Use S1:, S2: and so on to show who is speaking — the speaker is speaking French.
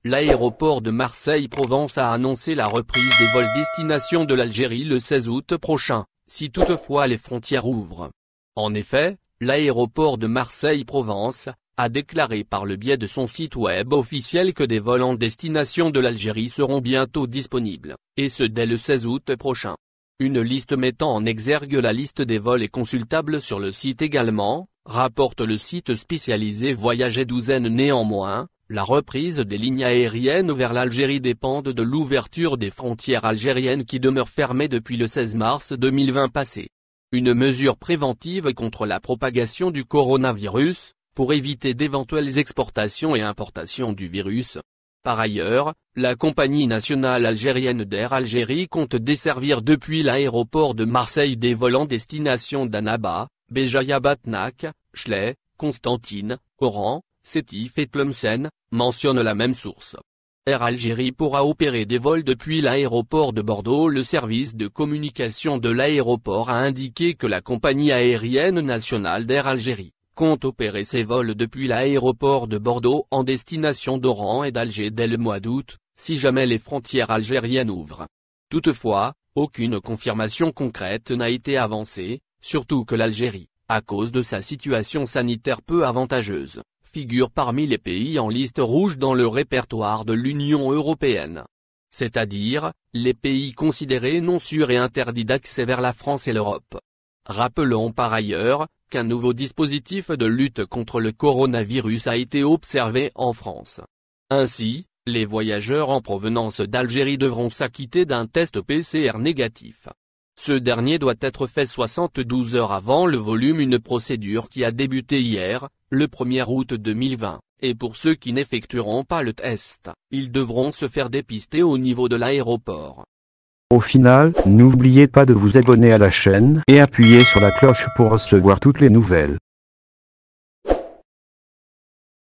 S1: L'aéroport de Marseille-Provence a annoncé la reprise des vols destination de l'Algérie le 16 août prochain, si toutefois les frontières ouvrent. En effet, l'aéroport de Marseille-Provence a déclaré par le biais de son site web officiel que des vols en destination de l'Algérie seront bientôt disponibles, et ce dès le 16 août prochain. Une liste mettant en exergue la liste des vols est consultable sur le site également, rapporte le site spécialisé Voyager Douzaine. Néanmoins, la reprise des lignes aériennes vers l'Algérie dépend de l'ouverture des frontières algériennes qui demeurent fermées depuis le 16 mars 2020 passé. Une mesure préventive contre la propagation du coronavirus, pour éviter d'éventuelles exportations et importations du virus. Par ailleurs, la compagnie nationale algérienne d'Air Algérie compte desservir depuis l'aéroport de Marseille des vols en destination d'Annaba, Béjaïa, Batnac, Chley, Constantine, Oran, Sétif et Tlemcen, mentionne la même source. Air Algérie pourra opérer des vols depuis l'aéroport de Bordeaux. Le service de communication de l'aéroport a indiqué que la compagnie aérienne nationale d'Air Algérie compte opérer ses vols depuis l'aéroport de Bordeaux en destination d'Oran et d'Alger dès le mois d'août, si jamais les frontières algériennes ouvrent. Toutefois, aucune confirmation concrète n'a été avancée, surtout que l'Algérie, à cause de sa situation sanitaire peu avantageuse, figure parmi les pays en liste rouge dans le répertoire de l'Union européenne. C'est-à-dire, les pays considérés non sûrs et interdits d'accès vers la France et l'Europe. Rappelons par ailleurs, qu'un nouveau dispositif de lutte contre le coronavirus a été observé en France. Ainsi, les voyageurs en provenance d'Algérie devront s'acquitter d'un test PCR négatif. Ce dernier doit être fait 72 heures avant le volume, une procédure qui a débuté hier, le 1er août 2020, et pour ceux qui n'effectueront pas le test, ils devront se faire dépister au niveau de l'aéroport.
S2: Au final, n'oubliez pas de vous abonner à la chaîne et appuyer sur la cloche pour recevoir toutes les nouvelles.